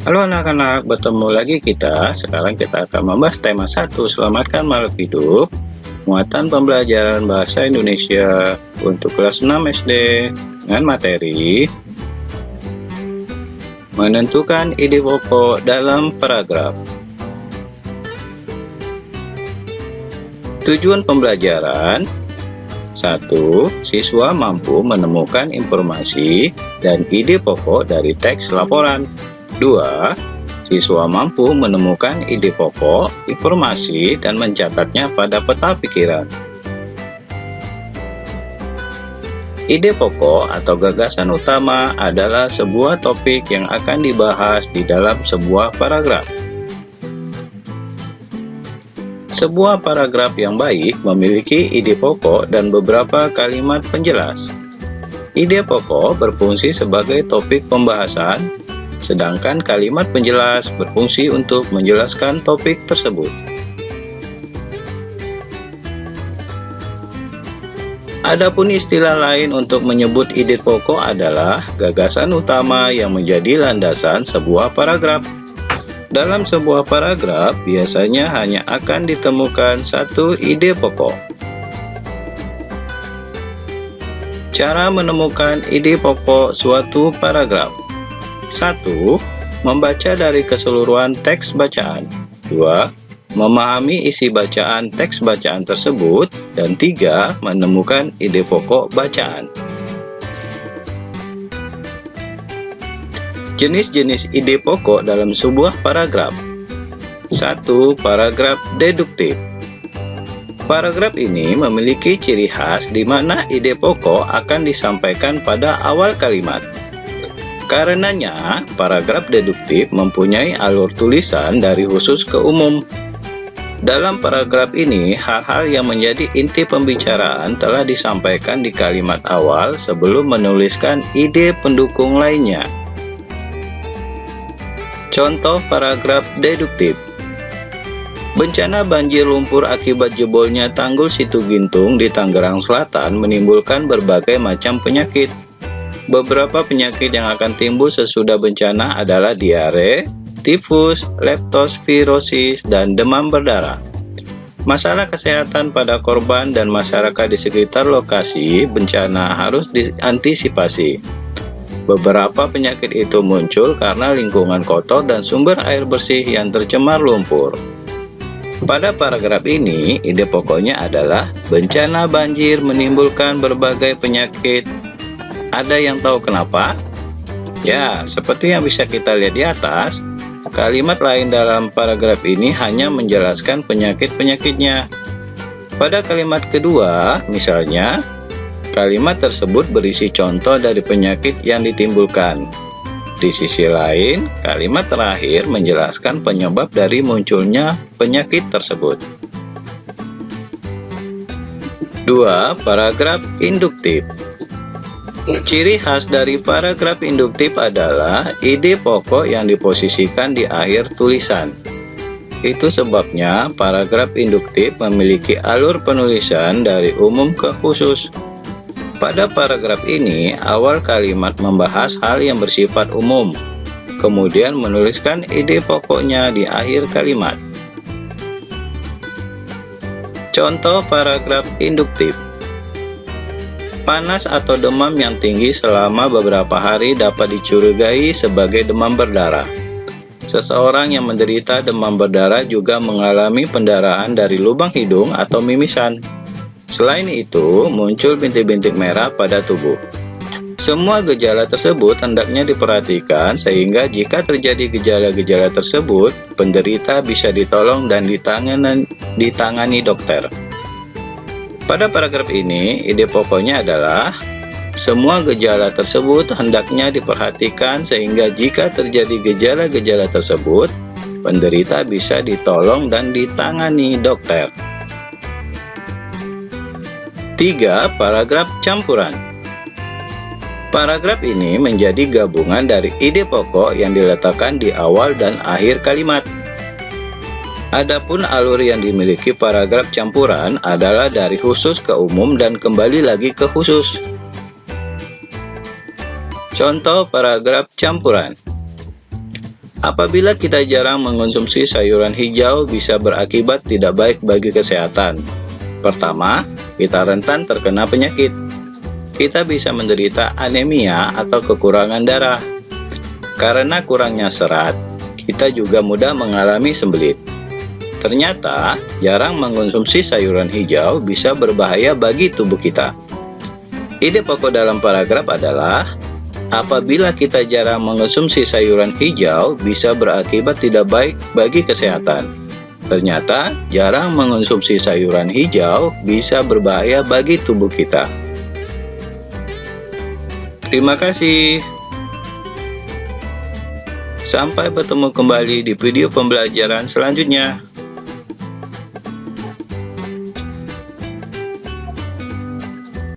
Halo anak-anak, bertemu lagi kita. Sekarang kita akan membahas tema 1, selamatkan makhluk hidup. Muatan pembelajaran bahasa Indonesia untuk kelas 6 SD dengan materi menentukan ide pokok dalam paragraf. Tujuan pembelajaran: 1. Siswa mampu menemukan informasi dan ide pokok dari teks laporan. 2. Siswa mampu menemukan ide pokok, informasi, dan mencatatnya pada peta pikiran. Ide pokok atau gagasan utama adalah sebuah topik yang akan dibahas di dalam sebuah paragraf. Sebuah paragraf yang baik memiliki ide pokok dan beberapa kalimat penjelas. Ide pokok berfungsi sebagai topik pembahasan, sedangkan kalimat penjelas berfungsi untuk menjelaskan topik tersebut. Adapun istilah lain untuk menyebut ide pokok adalah gagasan utama yang menjadi landasan sebuah paragraf. Dalam sebuah paragraf biasanya hanya akan ditemukan satu ide pokok. Cara menemukan ide pokok suatu paragraf: 1. Membaca dari keseluruhan teks bacaan. 2. Memahami isi bacaan teks bacaan tersebut. Dan 3. Menemukan ide pokok bacaan. Jenis-jenis ide pokok dalam sebuah paragraf. 1. Paragraf deduktif. Paragraf ini memiliki ciri khas di mana ide pokok akan disampaikan pada awal kalimat. Karenanya, paragraf deduktif mempunyai alur tulisan dari khusus ke umum. Dalam paragraf ini, hal-hal yang menjadi inti pembicaraan telah disampaikan di kalimat awal sebelum menuliskan ide pendukung lainnya. Contoh paragraf deduktif: bencana banjir lumpur akibat jebolnya tanggul Situgintung di Tangerang Selatan menimbulkan berbagai macam penyakit. Beberapa penyakit yang akan timbul sesudah bencana adalah diare, tifus, leptospirosis, dan demam berdarah. Masalah kesehatan pada korban dan masyarakat di sekitar lokasi bencana harus diantisipasi. Beberapa penyakit itu muncul karena lingkungan kotor dan sumber air bersih yang tercemar lumpur. Pada paragraf ini, ide pokoknya adalah bencana banjir menimbulkan berbagai penyakit. Ada yang tahu kenapa? Ya, seperti yang bisa kita lihat di atas, kalimat lain dalam paragraf ini hanya menjelaskan penyakit-penyakitnya. Pada kalimat kedua, misalnya, kalimat tersebut berisi contoh dari penyakit yang ditimbulkan. Di sisi lain, kalimat terakhir menjelaskan penyebab dari munculnya penyakit tersebut. 2. Paragraf induktif. Ciri khas dari paragraf induktif adalah ide pokok yang diposisikan di akhir tulisan. Itu sebabnya paragraf induktif memiliki alur penulisan dari umum ke khusus. Pada paragraf ini, awal kalimat membahas hal yang bersifat umum, kemudian menuliskan ide pokoknya di akhir kalimat. Contoh paragraf induktif: panas atau demam yang tinggi selama beberapa hari dapat dicurigai sebagai demam berdarah. Seseorang yang menderita demam berdarah juga mengalami pendarahan dari lubang hidung atau mimisan. Selain itu, muncul bintik-bintik merah pada tubuh. Semua gejala tersebut hendaknya diperhatikan sehingga jika terjadi gejala-gejala tersebut, penderita bisa ditolong dan ditangani dokter. Pada paragraf ini, ide pokoknya adalah semua gejala tersebut hendaknya diperhatikan sehingga jika terjadi gejala-gejala tersebut, penderita bisa ditolong dan ditangani dokter. 3. Paragraf campuran. Paragraf ini menjadi gabungan dari ide pokok yang diletakkan di awal dan akhir kalimat. Adapun alur yang dimiliki paragraf campuran adalah dari khusus ke umum dan kembali lagi ke khusus. Contoh paragraf campuran: Apabila kita jarang mengonsumsi sayuran hijau bisa berakibat tidak baik bagi kesehatan. Pertama, kita rentan terkena penyakit. Kita bisa menderita anemia atau kekurangan darah. Karena kurangnya serat, kita juga mudah mengalami sembelit. Ternyata, jarang mengonsumsi sayuran hijau bisa berbahaya bagi tubuh kita. Ide pokok dalam paragraf adalah, apabila kita jarang mengonsumsi sayuran hijau bisa berakibat tidak baik bagi kesehatan. Ternyata, jarang mengonsumsi sayuran hijau bisa berbahaya bagi tubuh kita. Terima kasih. Sampai bertemu kembali di video pembelajaran selanjutnya.